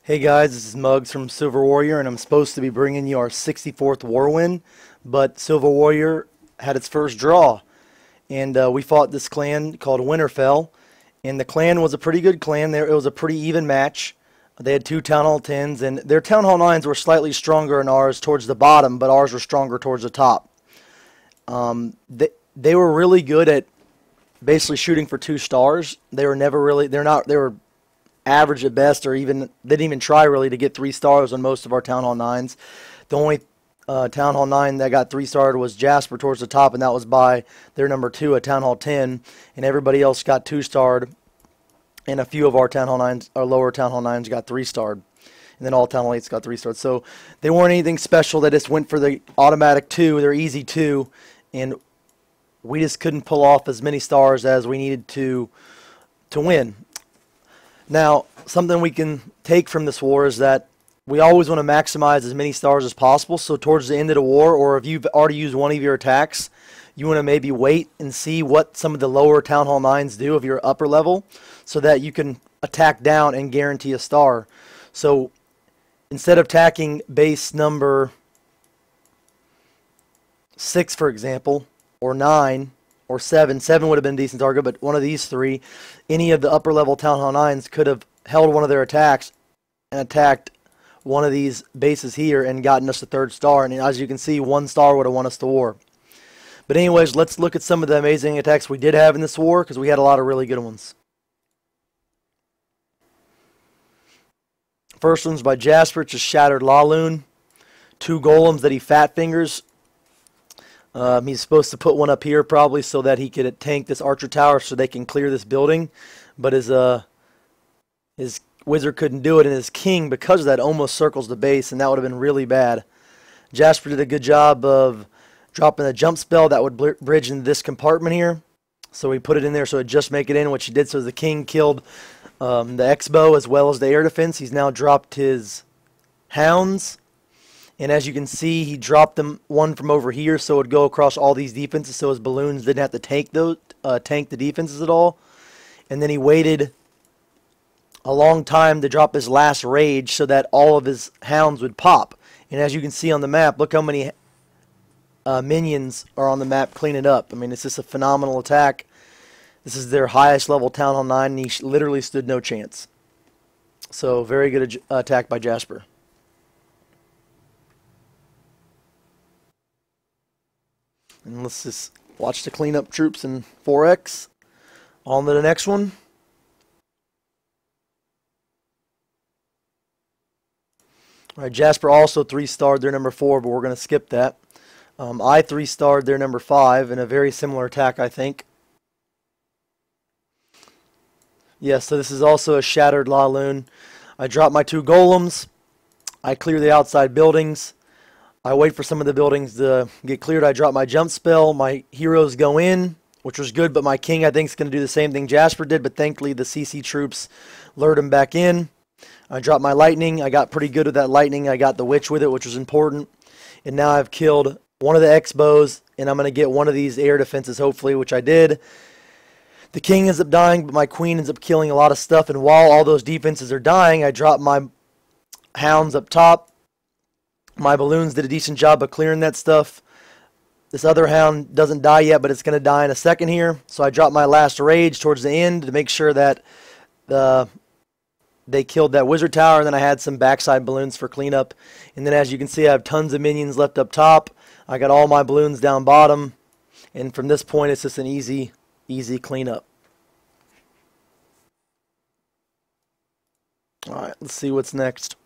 Hey guys, this is Muggs from Silver Warrior, and I'm supposed to be bringing you our 64th war win, but Silver Warrior had its first draw, and we fought this clan called Winterfell, and the clan was a pretty good clan. There, it was a pretty even match. They had two Town Hall 10s, and their Town Hall 9s were slightly stronger than ours towards the bottom, but ours were stronger towards the top. They were really good at basically shooting for 2 stars. They were never really, they were average at best, or even they didn't even try really to get 3 stars on most of our Town Hall 9s. The only Town Hall 9 that got 3 starred was Jasper towards the top, and that was by their number 2, a Town Hall 10, and everybody else got 2-starred, and a few of our Town Hall 9s, our lower Town Hall 9s got 3-starred, and then all Town Hall 8s got 3-starred. So they weren't anything special. They just went for the automatic 2, their easy 2, and we just couldn't pull off as many stars as we needed to win. Now, something we can take from this war is that we always want to maximize as many stars as possible. So towards the end of the war, or if you've already used one of your attacks, you want to maybe wait and see what some of the lower Town Hall 9s do of your upper level, so that you can attack down and guarantee a star. So instead of attacking base number 6, for example, or 9, or 7. 7 would have been a decent target, but one of these 3, any of the upper level Town Hall 9s could have held one of their attacks and attacked one of these bases here and gotten us the 3rd star. And as you can see, 1 star would have won us the war. But anyways, let's look at some of the amazing attacks we did have in this war, because we had a lot of really good ones. First one's by Jasper, just Shattered Laloon. 2 golems that he fat fingers. He's supposed to put one up here probably so that he could tank this archer tower so they can clear this building. But his wizard couldn't do it, and his king, because of that, almost circles the base, and that would have been really bad. Jasper did a good job of dropping a jump spell that would bridge into this compartment here. So he put it in there so it just make it in, which he did. So the king killed the X-bow as well as the air defense. He's now dropped his hounds. And as you can see, he dropped them one from over here, so it would go across all these defenses, so his balloons didn't have to tank the defenses at all. And then he waited a long time to drop his last rage so that all of his hounds would pop. And as you can see on the map, look how many minions are on the map cleaning up. I mean, it's just a phenomenal attack. This is their highest level Town Hall 9, and he literally stood no chance. So, very good attack by Jasper. And let's just watch the cleanup troops in 4X. On to the next one. Alright, Jasper also 3-starred their number 4, but we're going to skip that. I 3-starred their number 5 in a very similar attack, I think. Yes, so this is also a Shattered Laloon. I drop my 2 golems. I clear the outside buildings. I wait for some of the buildings to get cleared. I drop my jump spell. My heroes go in, which was good, but my king, I think, is going to do the same thing Jasper did, but thankfully the CC troops lured him back in. I dropped my lightning. I got pretty good with that lightning. I got the witch with it, which was important. And now I've killed one of the X-bows, and I'm going to get one of these air defenses, hopefully, which I did. The king ends up dying, but my queen ends up killing a lot of stuff, and while all those defenses are dying, I drop my hounds up top. My balloons did a decent job of clearing that stuff. This other hound doesn't die yet, but it's going to die in a second here. So I dropped my last rage towards the end to make sure that they killed that wizard tower. And then I had some backside balloons for cleanup. And then as you can see, I have tons of minions left up top. I got all my balloons down bottom. And from this point, it's just an easy cleanup. Alright, let's see what's next.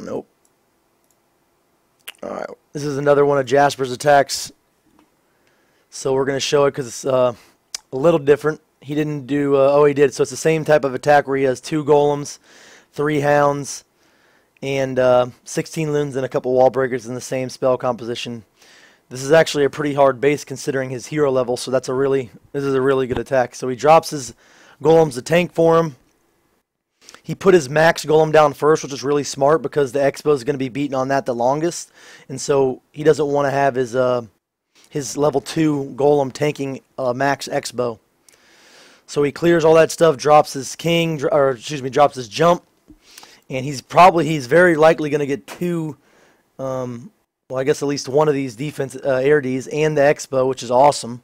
Nope. Alright, this is another one of Jasper's attacks. So we're going to show it because it's a little different. He didn't do, oh he did. So it's the same type of attack where he has 2 golems, 3 hounds, and 16 loons and a couple wall breakers in the same spell composition. This is actually a pretty hard base considering his hero level, so this is a really good attack. So he drops his golems to tank for him. He put his max golem down first, which is really smart because the X-bow is going to be beaten on that the longest. And so he doesn't want to have his his level 2 golem tanking max X-bow. So he clears all that stuff, drops his king, or excuse me, drops his jump, and he's very likely going to get two, well, I guess at least one of these defense air Ds and the X-bow, which is awesome.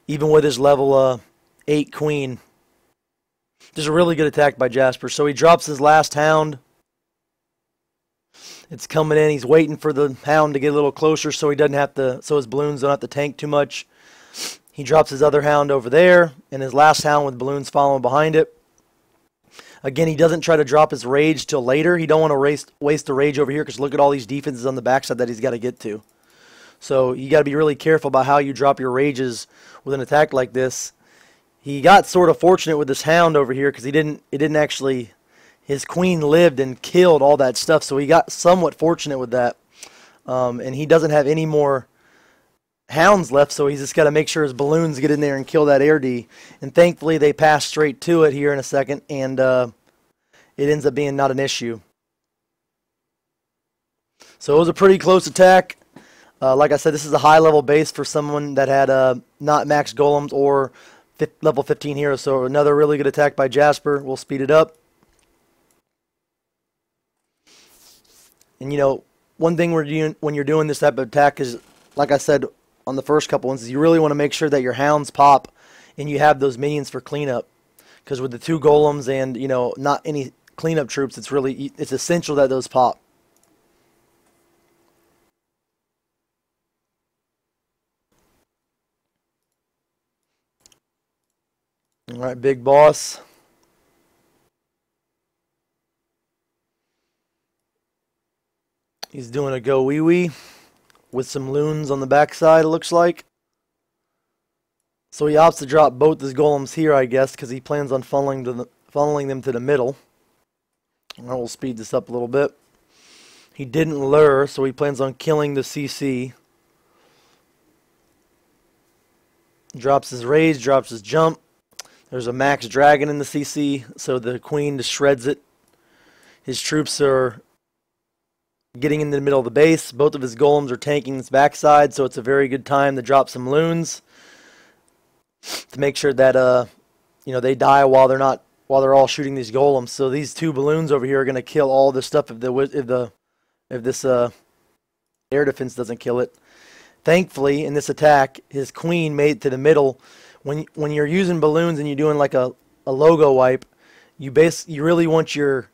Even with his level 8 queen. Just a really good attack by Jasper. So he drops his last hound. It's coming in. He's waiting for the hound to get a little closer so he doesn't have to, so his balloons don't have to tank too much. He drops his other hound over there, and his last hound with balloons following behind it. Again, he doesn't try to drop his rage till later. He don't want to waste the rage over here because look at all these defenses on the backside that he's got to get to. So you got to be really careful about how you drop your rages with an attack like this. He got sort of fortunate with this hound over here because it didn't actually, his queen lived and killed all that stuff. So he got somewhat fortunate with that. And he doesn't have any more hounds left, so he's just got to make sure his balloons get in there and kill that air D. And thankfully they pass straight to it here in a second, and it ends up being not an issue. So it was a pretty close attack. Like I said, this is a high level base for someone that had not max golems or level 15 heroes. So another really good attack by Jasper. We'll speed it up. And you know, one thing when you're doing this type of attack is, like I said on the first couple ones, is you really want to make sure that your hounds pop and you have those minions for cleanup. Because with the 2 golems and, you know, not any cleanup troops, it's essential that those pop. Alright, big boss. He's doing a go wee wee with some loons on the backside, it looks like. So he opts to drop both his golems here, I guess, because he plans on funneling them to the middle. I will speed this up a little bit. He didn't lure, so he plans on killing the CC. Drops his rage, drops his jump. There's a max dragon in the CC, so the queen just shreds it. His troops are getting into the middle of the base. Both of his golems are tanking this backside, so it's a very good time to drop some loons to make sure that you know, they die while they're all shooting these golems. So these 2 balloons over here are going to kill all this stuff if this air defense doesn't kill it. Thankfully, in this attack, his queen made it to the middle. When you're using balloons and you're doing like a logo wipe, you really want your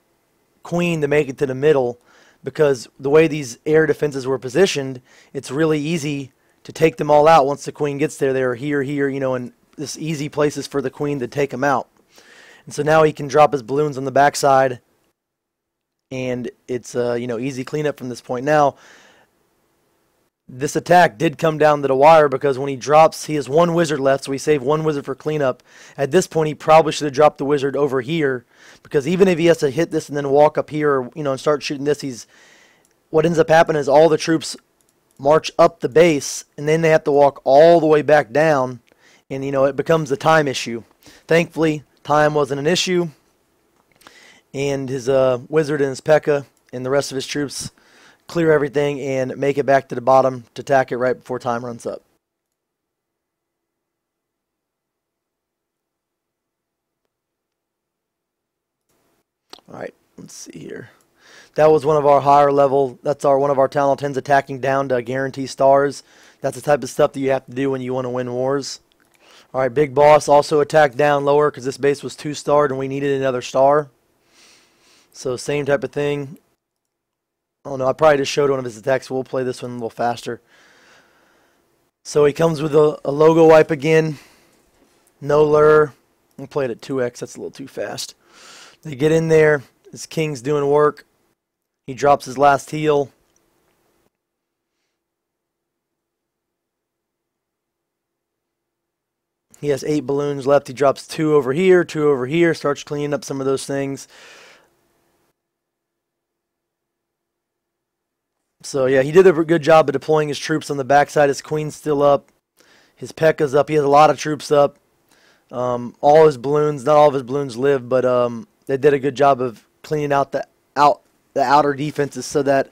queen to make it to the middle, because the way these air defenses were positioned, it's really easy to take them all out once the queen gets there. They're here, you know, and this easy places for the queen to take them out. And so now he can drop his balloons on the backside, and it's you know, easy cleanup from this point. Now, this attack did come down to the wire because when he drops, he has 1 wizard left, so he saved 1 wizard for cleanup. At this point, he probably should have dropped the wizard over here, because even if he has to hit this and then walk up here, or, you know, and start shooting this, what ends up happening is all the troops march up the base, and then they have to walk all the way back down, and, you know, it becomes a time issue. Thankfully, time wasn't an issue, and his wizard and his P.E.K.K.A. and the rest of his troops clear everything and make it back to the bottom to attack it right before time runs up. Alright, let's see here. That was one of our higher level, that's one of our Town Hall 10s attacking down to guarantee stars. That's the type of stuff that you have to do when you want to win wars. Alright, Big Boss also attacked down lower because this base was 2-starred and we needed another star. So same type of thing. Oh no, I probably just showed one of his attacks, so we'll play this one a little faster. So he comes with a logo wipe again. No lure. We'll play it at 2x, that's a little too fast. They get in there. His king's doing work. He drops his last heal. He has 8 balloons left. He drops 2 over here, 2 over here. Starts cleaning up some of those things. So yeah, he did a good job of deploying his troops on the backside. His queen's still up. His P.E.K.K.A.'s up. He has a lot of troops up. All his balloons, not all of his balloons live, but they did a good job of cleaning out the outer defenses so that,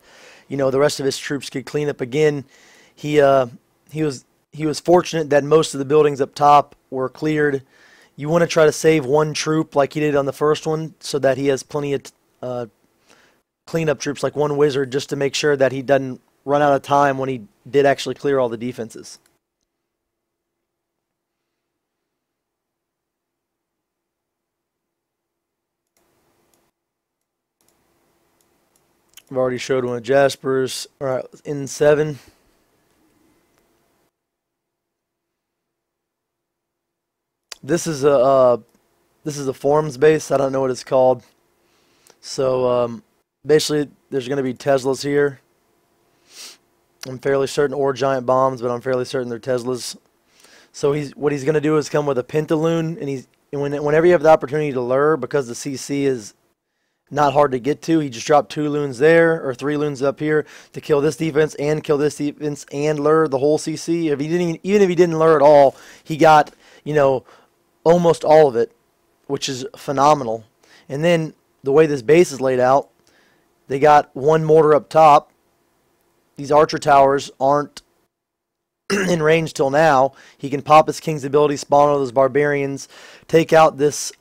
you know, the rest of his troops could clean up again. He he was fortunate that most of the buildings up top were cleared. You want to try to save one troop like he did on the first one, so that he has plenty of cleanup troops, like one wizard, just to make sure that he doesn't run out of time when he did actually clear all the defenses. I've already showed one of Jasper's. All right, in 7. This is a forums base. I don't know what it's called. So basically, there's going to be Teslas here. I'm fairly certain, or giant bombs, but I'm fairly certain they're Teslas. So what he's going to do is come with a Pentaloon, and whenever you have the opportunity to lure, because the CC is not hard to get to, he just dropped 2 loons there, or 3 loons up here, to kill this defense and kill this defense and lure the whole CC. If he didn't, even if he didn't lure at all, he got, almost all of it, which is phenomenal. And then the way this base is laid out, they got 1 mortar up top. These archer towers aren't in range till now. He can pop his king's ability, spawn all those barbarians, take out this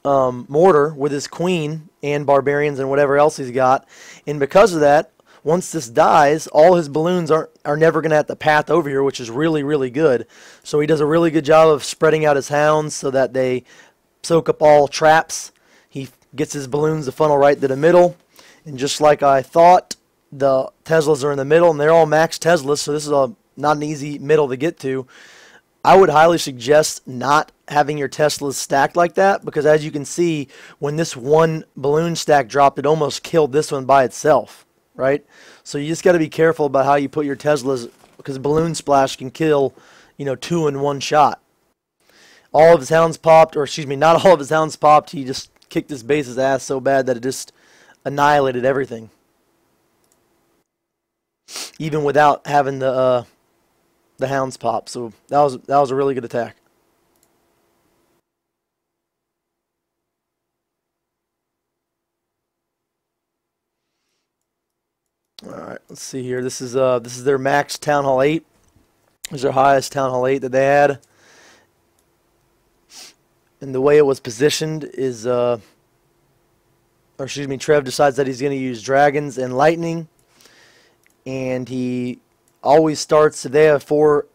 mortar with his queen and barbarians and whatever else he's got. And because of that, once this dies, all his balloons are never going to have to path over here, which is really, really good. So he does a really good job of spreading out his hounds so that they soak up all traps. He gets his balloons to funnel right to the middle. And just like I thought, the Teslas are in the middle, and they're all max Teslas, so this is not an easy middle to get to. I would highly suggest not having your Teslas stacked like that, because as you can see, when this one balloon stack dropped, it almost killed this one by itself, right? So you just got to be careful about how you put your Teslas, because balloon splash can kill, 2 in one shot. All of his hounds popped, or excuse me, not all of his hounds popped. He just kicked his base's ass so bad that it just annihilated everything, even without having the hounds pop. So that was a really good attack. All right, let's see here. This is their max Town Hall 8. This is their highest Town Hall 8 that they had. And the way it was positioned is, Trev decides that he's going to use dragons and lightning. And he always starts, if they have 4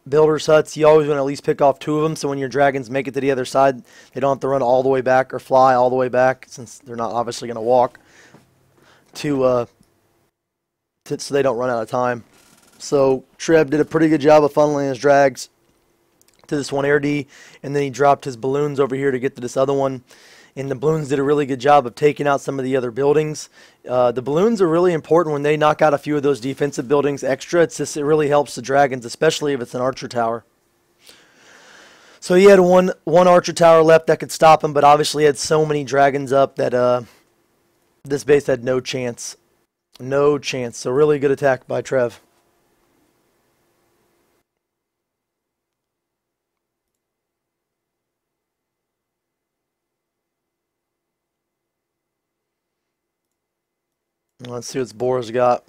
builders' huts, you always want to at least pick off 2 of them, so when your dragons make it to the other side, they don't have to run all the way back or fly all the way back, since they're not obviously going to walk, so they don't run out of time. So Trev did a pretty good job of funneling his drags to this one air D, and then he dropped his balloons over here to get to this other one. And the balloons did a really good job of taking out some of the other buildings. The balloons are really important when they knock out a few of those defensive buildings extra. It really helps the dragons, especially if it's an archer tower. So he had one archer tower left that could stop him, but obviously he had so many dragons up that this base had no chance. No chance. So really good attack by Trev. Let's see what Bora's got.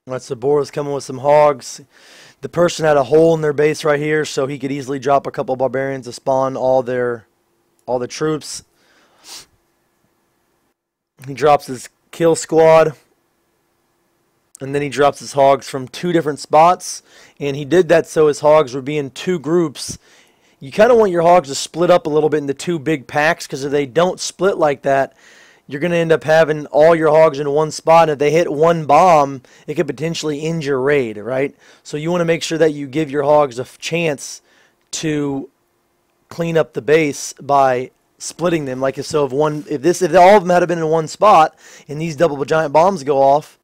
That's the Bora's coming with some hogs. The person had a hole in their base right here, so he could easily drop a couple barbarians to spawn all the troops. He drops his kill squad, and then he drops his hogs from 2 different spots. And he did that so his hogs would be in 2 groups. You kind of want your hogs to split up a little bit into 2 big packs, because if they don't split like that, you're going to end up having all your hogs in one spot. And if they hit one bomb, it could potentially end your raid, right? So you want to make sure that you give your hogs a chance to clean up the base by splitting them. Like if all of them had been in one spot and these double giant bombs go off,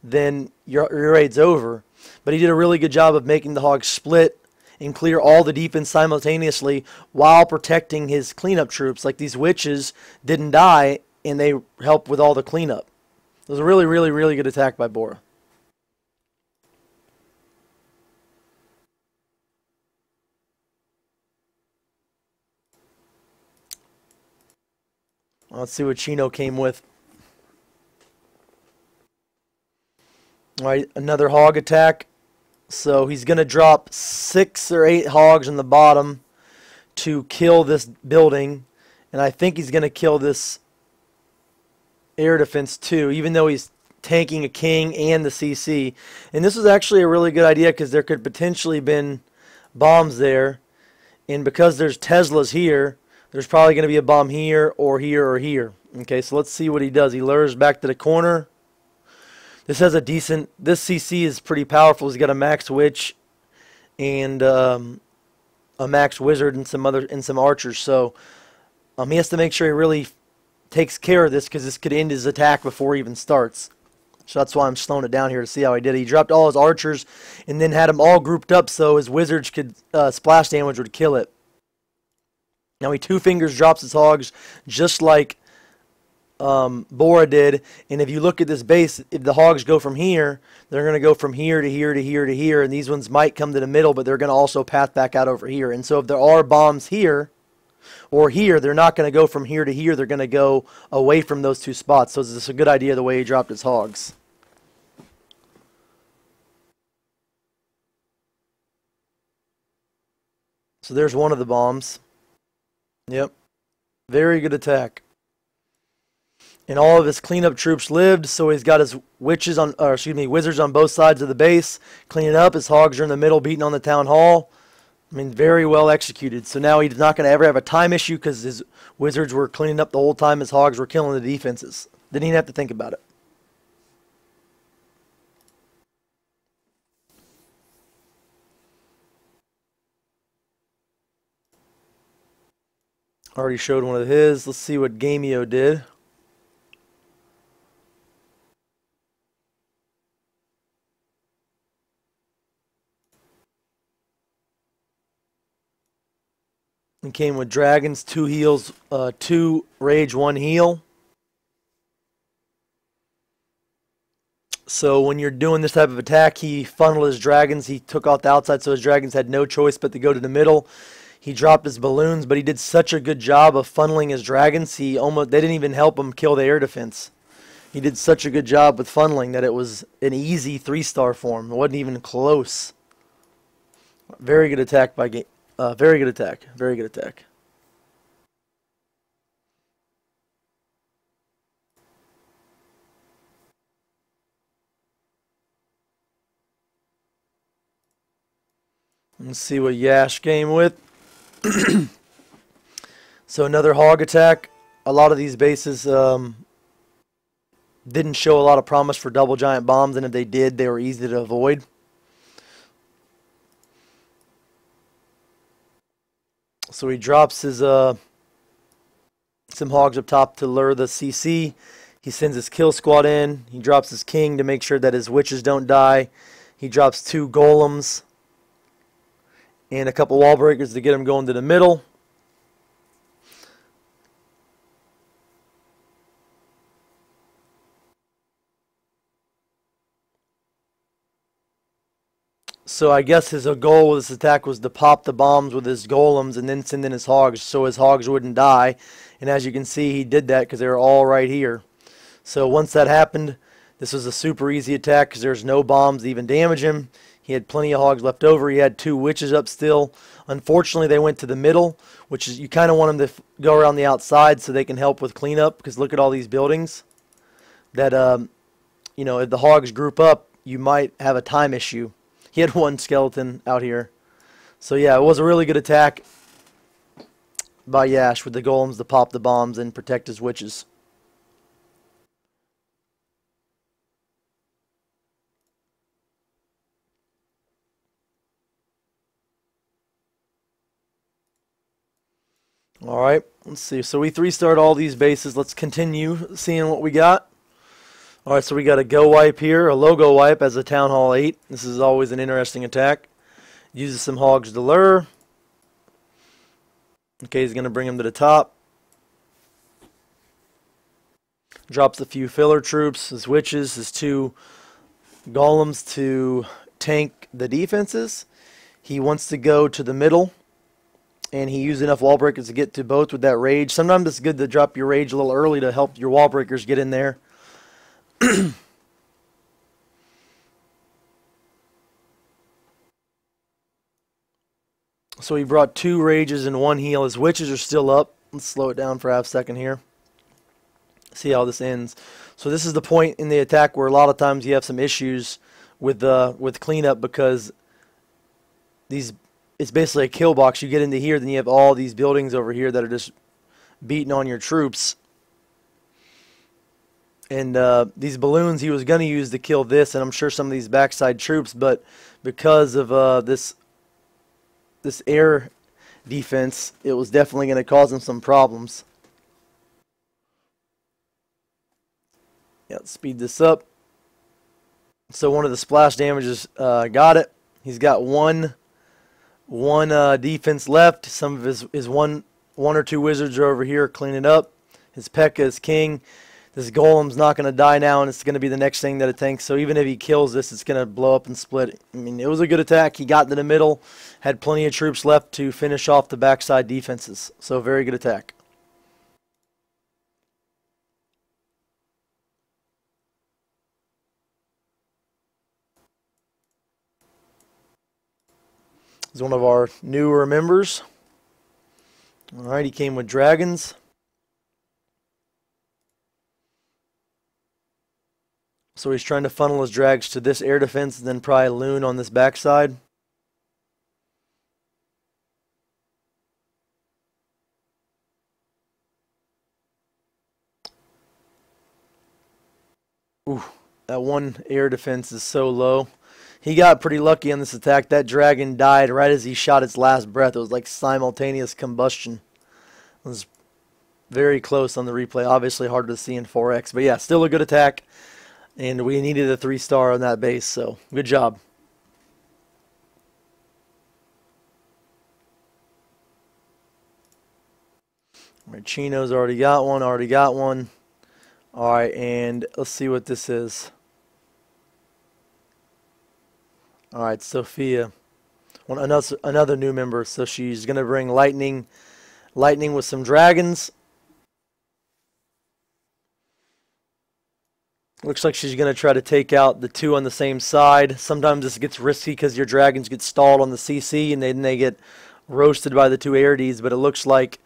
then your raid's over. But he did a really good job of making the hogs split and clear all the defense simultaneously while protecting his cleanup troops. Like these witches didn't die, and they helped with all the cleanup. It was a really, really, really good attack by Bora. Let's see what Chino came with. All right, another hog attack. So he's going to drop 6 or 8 hogs on the bottom to kill this building. And I think he's going to kill this air defense too, even though he's tanking a king and the CC. And this was actually a really good idea because there could potentially been bombs there. And because there's Teslas here, there's probably going to be a bomb here or here or here. Okay, so let's see what he does. He lures back to the corner. This has a decent... This CC is pretty powerful. He's got a max witch and a max wizard and some archers. So he has to make sure he really takes care of this because this could end his attack before he even starts. So that's why I'm slowing it down here to see how he did it. He dropped all his archers and then had them all grouped up so his wizards could splash damage would kill it. Now he two fingers drops his hogs just like Bora did. And if you look at this base, if the hogs go from here, they're going to go from here to here to here to here. And these ones might come to the middle, but they're going to also path back out over here. And so if there are bombs here or here, they're not going to go from here to here. They're going to go away from those two spots. So it's a good idea the way he dropped his hogs. So there's one of the bombs. Yep. Very good attack. And all of his cleanup troops lived, so he's got his wizards on both sides of the base, cleaning up. His hogs are in the middle, beating on the town hall. I mean, very well executed. So now he's not going to ever have a time issue because his wizards were cleaning up the whole time. His hogs were killing the defenses. Didn't even have to think about it. Already showed one of his. Let's see what Gameo did. And came with dragons, 2 heals, 2 rage, 1 heal. So when you're doing this type of attack, he funneled his dragons. He took off the outside, so his dragons had no choice but to go to the middle. He dropped his balloons, but he did such a good job of funneling his dragons. They didn't even help him kill the air defense. He did such a good job with funneling that it was an easy 3-star for him. It wasn't even close. Very good attack by Game. Very good attack. Very good attack. Let's see what Yash came with. So another hog attack. A lot of these bases didn't show a lot of promise for double giant bombs, and if they did, they were easy to avoid. So he drops his some hogs up top to lure the CC. He sends his kill squad in. He drops his king to make sure that his witches don't die. He drops 2 golems and a couple wall breakers to get him going to the middle. So I guess his goal with this attack was to pop the bombs with his golems and then send in his hogs so his hogs wouldn't die. And as you can see, he did that because they were all right here. So once that happened, this was a super easy attack because there's no bombs to even damage him. He had plenty of hogs left over. He had 2 witches up still. Unfortunately, they went to the middle, which is, you kind of want them to go around the outside so they can help with cleanup, because look at all these buildings that, you know, if the hogs group up, you might have a time issue. He had 1 skeleton out here. So yeah, it was a really good attack by Yash with the golems to pop the bombs and protect his witches. Alright, let's see. So we 3-starred all these bases. Let's continue seeing what we got. Alright, so we got a go wipe here, a logo wipe as a Town Hall 8. This is always an interesting attack. Uses some hogs to lure. Okay, he's going to bring him to the top. Drops a few filler troops, his witches, his 2 golems to tank the defenses. He wants to go to the middle, and he used enough wall breakers to get to both with that rage. Sometimes it's good to drop your rage a little early to help your wall breakers get in there. So he brought 2 rages and 1 heal. His witches are still up. Let's slow it down for half a second here. See how this ends. So this is the point in the attack where a lot of times you have some issues with cleanup, because it's basically a kill box. You get into here, then you have all these buildings over here that are just beating on your troops. And these balloons he was going to use to kill this, and I'm sure some of these backside troops, but because of this air defense, it was definitely going to cause him some problems. Yeah, let's speed this up. So one of the splash damages got it. He's got one defense left. Some of his one or two wizards are over here cleaning up. His P.E.K.K.A is king. This golem's not going to die now, and it's going to be the next thing that it tanks. So even if he kills this, it's going to blow up and split. I mean, it was a good attack. He got into the middle, had plenty of troops left to finish off the backside defenses. So very good attack. He's one of our newer members. Alright, he came with dragons. So he's trying to funnel his drags to this air defense and then probably loon on this backside. Ooh, that one air defense is so low. He got pretty lucky on this attack. That dragon died right as he shot its last breath. It was like simultaneous combustion. It was very close on the replay. Obviously harder to see in 4X. But yeah, still a good attack. And we needed a 3-star on that base, so good job. Chino's already got one, Alright, and let's see what this is. Alright, Sophia. Another new member. So she's going to bring lightning with some dragons. Looks like she's going to try to take out the 2 on the same side. Sometimes this gets risky because your dragons get stalled on the CC and then they get roasted by the 2 AirDs. But it looks like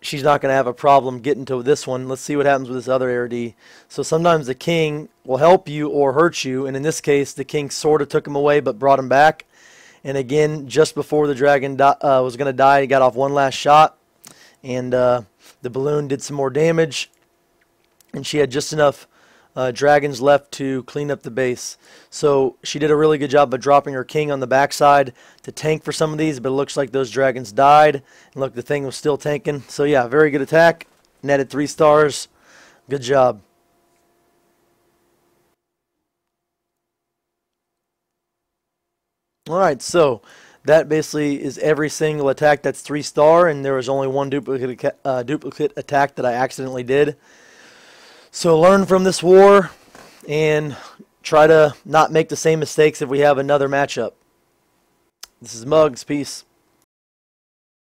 she's not going to have a problem getting to this one. Let's see what happens with this other AirD. So sometimes the king will help you or hurt you. And in this case, the king sort of took him away but brought him back. And again, just before the dragon was going to die, he got off one last shot. And the balloon did some more damage. And she had just enough dragons left to clean up the base. So she did a really good job of dropping her king on the backside to tank for some of these, but it looks like those dragons died. And look, the thing was still tanking. So yeah, very good attack. Netted 3 stars. Good job. Alright, so that basically is every single attack that's 3-star, and there was only one duplicate attack that I accidentally did. So learn from this war and try to not make the same mistakes if we have another matchup. This is Muggs. Peace.